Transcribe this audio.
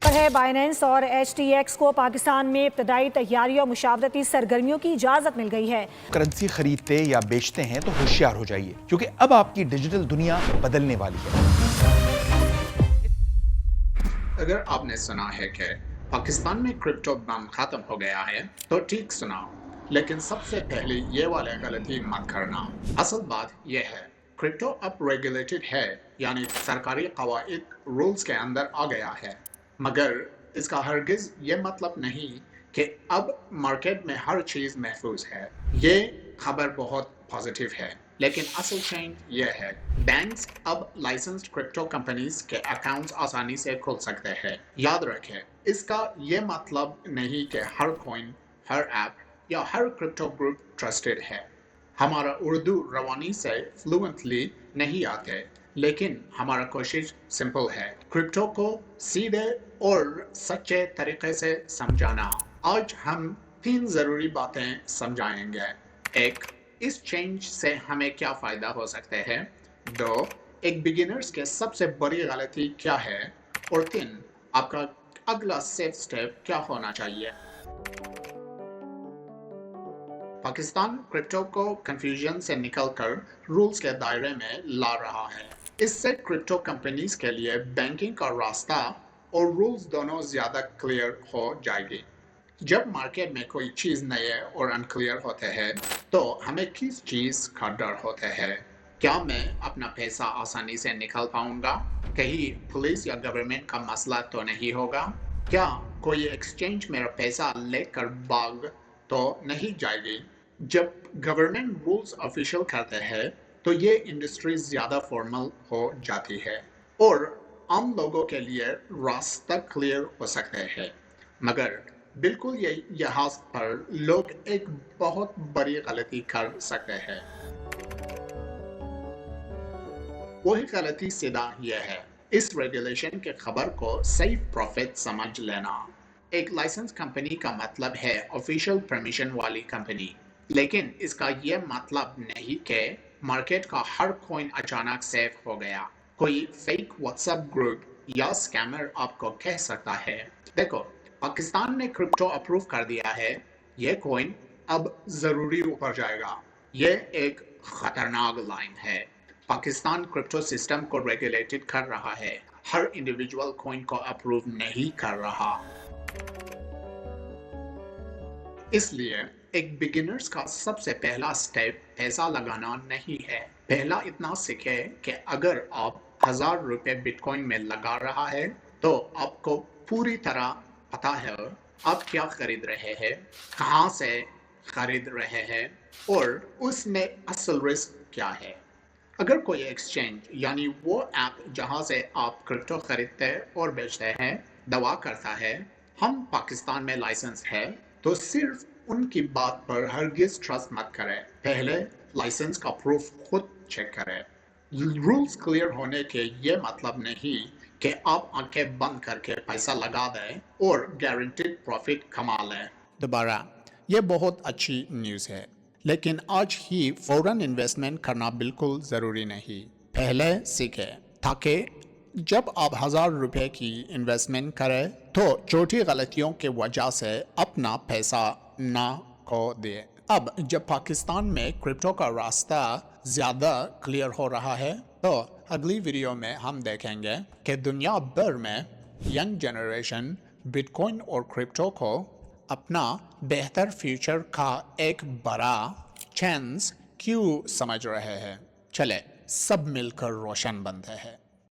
ہے بائنینس اور HTX کو پاکستان میں ابتدائی تیاری اور مشاورتی سرگرمیوں کی اجازت مل گئی ہے۔ کرنسی خریدتے یا بیچتے ہیں تو ہوشیار ہو جائیے، کیونکہ اب آپ کی ڈیجیٹل دنیا بدلنے والی ہے۔ اگر آپ نے سنا ہے کہ پاکستان میں کرپٹو بم ختم ہو گیا ہے تو ٹھیک سنا، لیکن سب سے پہلے یہ والی غلطی مت کرنا۔ اصل بات یہ ہے، کرپٹو اب ریگولیٹڈ ہے، یعنی سرکاری قواعد رولز کے اندر آ گیا ہے، مگر اس کا ہرگز یہ مطلب نہیں کہ اب مارکیٹ میں ہر چیز محفوظ ہے۔ یہ خبر بہت پازیٹیو ہے، لیکن اصل چینج یہ ہے، بینکس اب لائسنسڈ کرپٹو کمپنیز کے اکاؤنٹس آسانی سے کھول سکتے ہیں۔ یاد رکھیں، اس کا یہ مطلب نہیں کہ ہر کوئن، ہر ایپ یا ہر کرپٹو گروپ ٹرسٹڈ ہے۔ ہمارا اردو روانی سے فلوئنٹلی نہیں آتے، لیکن ہمارا کوشش سمپل ہے، کرپٹو کو سیدھے اور سچے طریقے سے سمجھانا۔ آج ہم 3 ضروری باتیں سمجھائیں گے۔ 1، اس چینج سے ہمیں کیا فائدہ ہو سکتے ہیں۔ 2، ایک بگنرز کے سب سے بڑی غلطی کیا ہے۔ اور 3، آپ کا اگلا سیف سٹیپ کیا ہونا چاہیے۔ پاکستان کرپٹو کو کنفیوژن سے نکل کر رولز کے دائرے میں لا رہا ہے۔ اس سے کرپٹو کمپنیز کے لیے بینکنگ کا راستہ اور رولز دونوں زیادہ کلیئر ہو جائے گی۔ جب مارکیٹ میں کوئی چیز نئے اور انکلیئر ہوتے ہیں تو ہمیں کس چیز کا ڈر ہوتا ہے؟ کیا میں اپنا پیسہ آسانی سے نکال پاؤں گا؟ کہیں پولیس یا گورنمنٹ کا مسئلہ تو نہیں ہوگا؟ کیا کوئی ایکسچینج میرا پیسہ لے کر بھاگ تو نہیں جائے گی؟ جب گورنمنٹ رولز آفیشل کرتے ہیں تو یہ انڈسٹری زیادہ فارمل ہو جاتی ہے اور عام لوگوں کے لیے راستہ کلیئر ہو سکتے ہیں، مگر بالکل یہاں پر لوگ ایک بہت بڑی غلطی کر سکتے ہیں۔ وہی غلطی سیدھا یہ ہے، اس ریگولیشن کے خبر کو سیف پروفٹ سمجھ لینا۔ ایک لائسنس کمپنی کا مطلب ہے آفیشل پرمیشن والی کمپنی، لیکن اس کا یہ مطلب نہیں کہ مارکیٹ کا ہر کوئن اچانک سیف ہو گیا۔ کوئی فیک واٹس ایپ گروپ یا سکیمر آپ کو کہہ سکتا ہے، دیکھو پاکستان نے کرپٹو اپروو کر دیا ہے، یہ کوئن اب ضروری اوپر جائے گا۔ یہ ایک خطرناک لائن ہے۔ پاکستان کرپٹو سسٹم کو ریگولیٹڈ کر رہا ہے، ہر انڈیویجول کوئن کو اپروو نہیں کر رہا۔ اس لیے ایک بگنرز کا سب سے پہلا سٹیپ پیسہ لگانا نہیں ہے۔ پہلا اتنا سیکھے کہ اگر آپ 1000 روپے بٹ کوائن میں لگا رہا ہے تو آپ کو پوری طرح پتا ہے آپ کیا خرید رہے ہیں، کہاں سے خرید رہے ہیں اور اس میں اصل رسک کیا ہے۔ اگر کوئی ایکسچینج یعنی وہ ایپ جہاں سے آپ کرپٹو خریدتے اور بیچتے ہیں دعویٰ کرتا ہے ہم پاکستان میں لائسنس ہے، تو صرف ان کی بات پر ہرگز ٹرسٹ مت کرے، پہلے لائسنس کا پروف خود چیک کرے۔ رولز کلیئر ہونے کے یہ مطلب نہیں کہ آپ آنکھیں بند کر کے پیسہ لگا دیں اور گارنٹیڈ پروفٹ کما لیں۔ دوبارہ، یہ بہت اچھی نیوز ہے، لیکن آج ہی فوراً انویسٹمنٹ کرنا بالکل ضروری نہیں۔ پہلے سیکھیں تاکہ جب آپ 1000 روپے کی انویسٹمنٹ کریں تو چھوٹی غلطیوں کی وجہ سے اپنا پیسہ نہ کھو دیں۔ اب جب پاکستان میں کرپٹو کا راستہ زیادہ کلیئر ہو رہا ہے تو اگلی ویڈیو میں ہم دیکھیں گے کہ دنیا بھر میں ینگ جنریشن بٹ کوائن اور کرپٹو کو اپنا بہتر فیوچر کا ایک بڑا چانس کیوں سمجھ رہے ہیں۔ چلے سب مل کر روشن بنتے ہیں۔